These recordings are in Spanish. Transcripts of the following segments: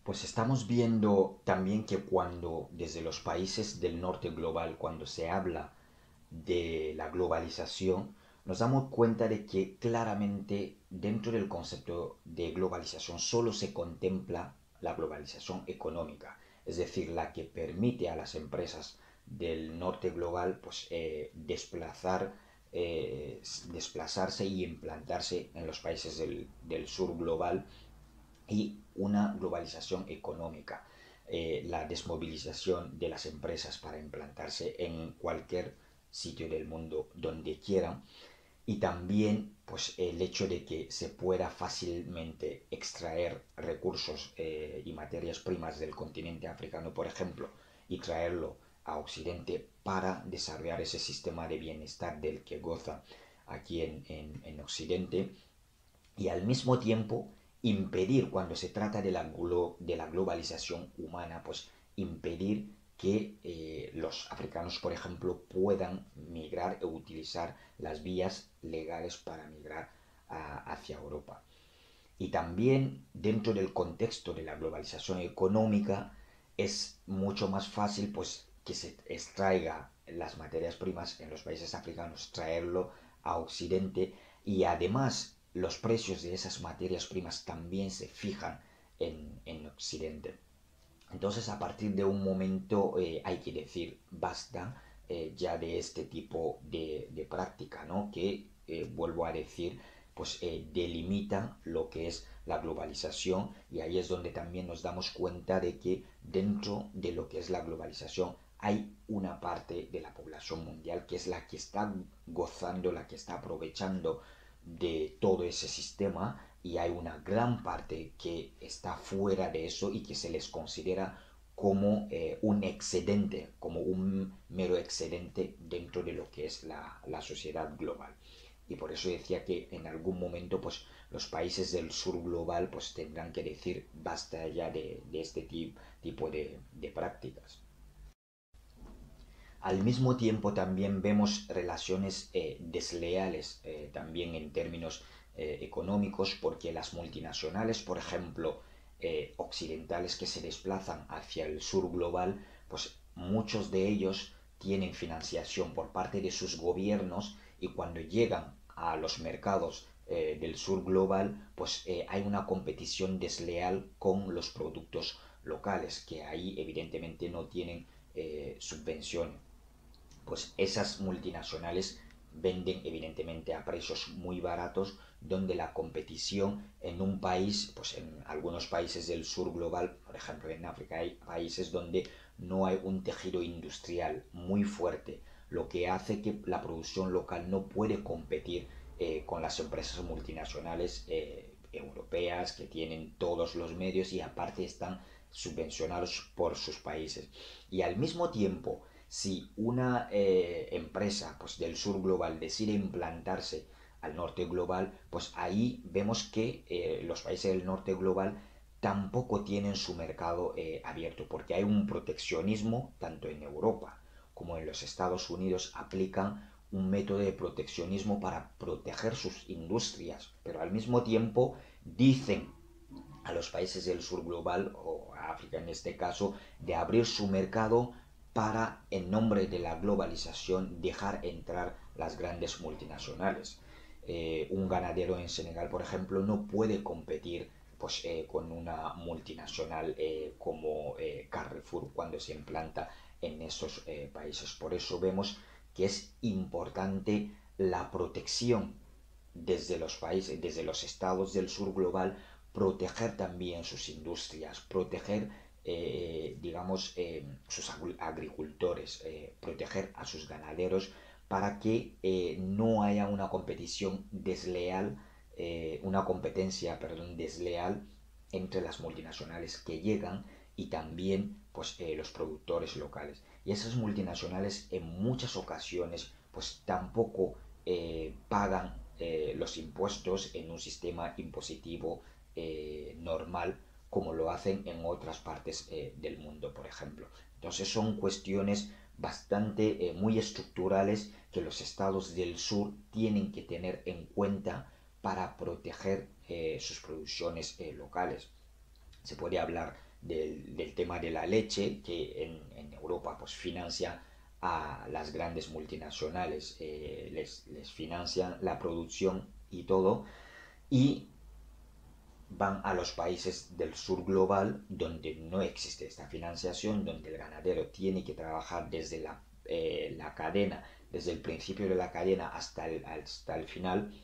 Pues estamos viendo también que cuando desde los países del norte global, cuando se habla de la globalización, nos damos cuenta de que claramente dentro del concepto de globalización solo se contempla la globalización económica, es decir, la que permite a las empresas del norte global pues, desplazarse y implantarse en los países del sur global y una globalización económica, la desmovilización de las empresas para implantarse en cualquier sitio del mundo donde quieran y también pues el hecho de que se pueda fácilmente extraer recursos y materias primas del continente africano, por ejemplo, y traerlo a Occidente para desarrollar ese sistema de bienestar del que goza aquí en Occidente y al mismo tiempo impedir, cuando se trata de la globalización humana, pues impedir que los africanos, por ejemplo, puedan migrar o utilizar las vías legales para migrar hacia Europa. Y también dentro del contexto de la globalización económica es mucho más fácil pues que se extraiga las materias primas en los países africanos, traerlo a Occidente y además los precios de esas materias primas también se fijan en Occidente. Entonces, a partir de un momento hay que decir basta ya de este tipo de práctica, ¿no? Que, vuelvo a decir, pues delimita lo que es la globalización y ahí es donde también nos damos cuenta de que dentro de lo que es la globalización hay una parte de la población mundial que es la que está gozando, la que está aprovechando de todo ese sistema y hay una gran parte que está fuera de eso y que se les considera como un excedente, como un mero excedente dentro de lo que es la sociedad global. Y por eso decía que en algún momento pues los países del sur global pues tendrán que decir basta ya de este tipo de prácticas. Al mismo tiempo también vemos relaciones desleales también en términos económicos porque las multinacionales, por ejemplo, occidentales que se desplazan hacia el sur global, pues muchos de ellos tienen financiación por parte de sus gobiernos y cuando llegan a los mercados del sur global, pues hay una competición desleal con los productos locales que ahí evidentemente no tienen subvención pues esas multinacionales venden evidentemente a precios muy baratos donde la competición en un país, pues en algunos países del sur global, por ejemplo en África hay países donde no hay un tejido industrial muy fuerte, lo que hace que la producción local no puede competir con las empresas multinacionales europeas que tienen todos los medios y aparte están subvencionados por sus países. Y al mismo tiempo, si una empresa pues, del sur global decide implantarse al norte global, pues ahí vemos que los países del norte global tampoco tienen su mercado abierto, porque hay un proteccionismo, tanto en Europa como en los Estados Unidos aplican un método de proteccionismo para proteger sus industrias, pero al mismo tiempo dicen a los países del sur global, o a África en este caso, de abrir su mercado para, en nombre de la globalización, dejar entrar las grandes multinacionales. Un ganadero en Senegal, por ejemplo, no puede competir pues, con una multinacional como Carrefour cuando se implanta en esos países. Por eso vemos que es importante la protección desde los países, desde los estados del sur global, proteger también sus industrias, proteger, digamos, sus agricultores, proteger a sus ganaderos para que no haya una competición desleal, una competencia, perdón, desleal entre las multinacionales que llegan y también pues los productores locales. Y esas multinacionales en muchas ocasiones pues tampoco pagan los impuestos en un sistema impositivo normal como lo hacen en otras partes del mundo, por ejemplo. Entonces son cuestiones bastante muy estructurales que los estados del sur tienen que tener en cuenta para proteger sus producciones locales. Se puede hablar del tema de la leche, que en Europa pues financia a las grandes multinacionales, les financian la producción y todo, y van a los países del sur global donde no existe esta financiación, donde el ganadero tiene que trabajar desde la cadena, desde el principio de la cadena hasta el final,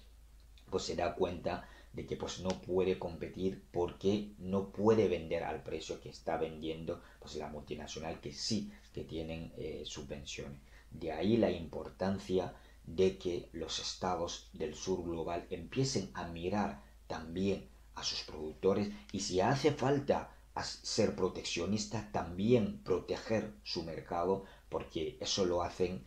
pues se da cuenta de que pues no puede competir porque no puede vender al precio que está vendiendo pues la multinacional, que sí que tienen subvenciones. De ahí la importancia de que los estados del sur global empiecen a mirar también a sus productores, y si hace falta ser proteccionista, también proteger su mercado, porque eso lo hacen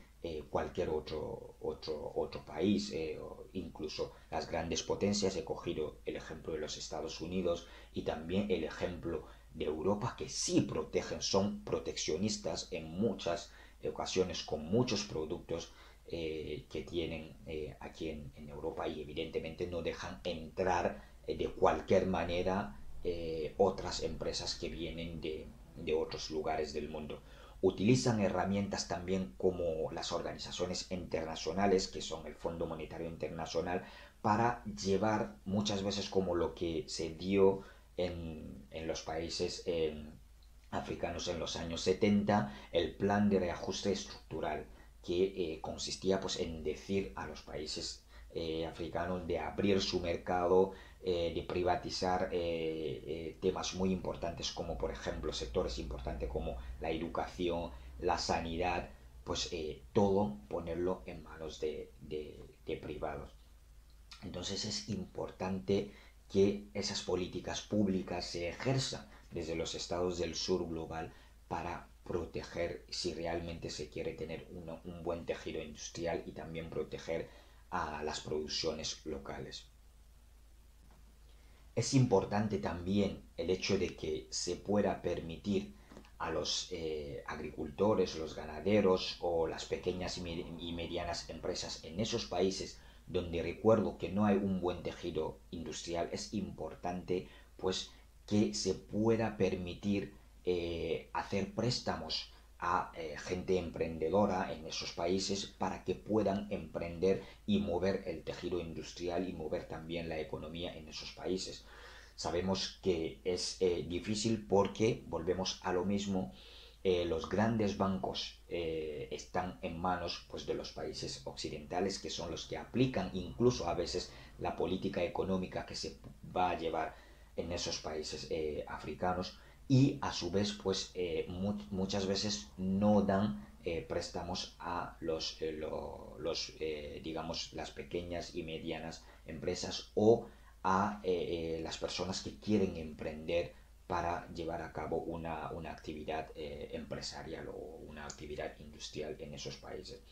cualquier otro país, o incluso las grandes potencias. He cogido el ejemplo de los Estados Unidos y también el ejemplo de Europa, que sí protegen, son proteccionistas en muchas ocasiones con muchos productos que tienen aquí en Europa, y evidentemente no dejan entrar de cualquier manera otras empresas que vienen de otros lugares del mundo. Utilizan herramientas también como las organizaciones internacionales, que son el Fondo Monetario Internacional, para llevar muchas veces, como lo que se dio en los países africanos en los años 70, el plan de reajuste estructural, que consistía pues en decir a los países africanos de abrir su mercado, de privatizar temas muy importantes, como por ejemplo sectores importantes como la educación, la sanidad, pues todo ponerlo en manos de privados. Entonces es importante que esas políticas públicas se ejerzan desde los estados del sur global para proteger, si realmente se quiere tener un buen tejido industrial, y también proteger a las producciones locales. Es importante también el hecho de que se pueda permitir a los agricultores, los ganaderos o las pequeñas y medianas empresas en esos países donde recuerdo que no hay un buen tejido industrial, es importante pues que se pueda permitir hacer préstamos a gente emprendedora en esos países para que puedan emprender y mover el tejido industrial y mover también la economía en esos países. Sabemos que es difícil porque volvemos a lo mismo. Los grandes bancos están en manos pues, de los países occidentales, que son los que aplican incluso a veces la política económica que se va a llevar en esos países africanos, y a su vez pues muchas veces no dan préstamos a digamos las pequeñas y medianas empresas o a las personas que quieren emprender para llevar a cabo una actividad empresarial o una actividad industrial en esos países.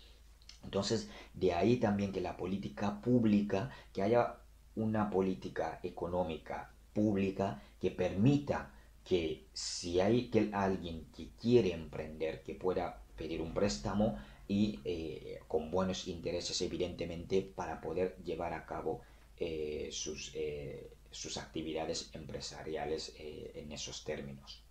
Entonces, de ahí también que la política pública, que haya una política económica pública que permita que si hay alguien que quiere emprender, que pueda pedir un préstamo y con buenos intereses, evidentemente, para poder llevar a cabo sus actividades empresariales en esos términos.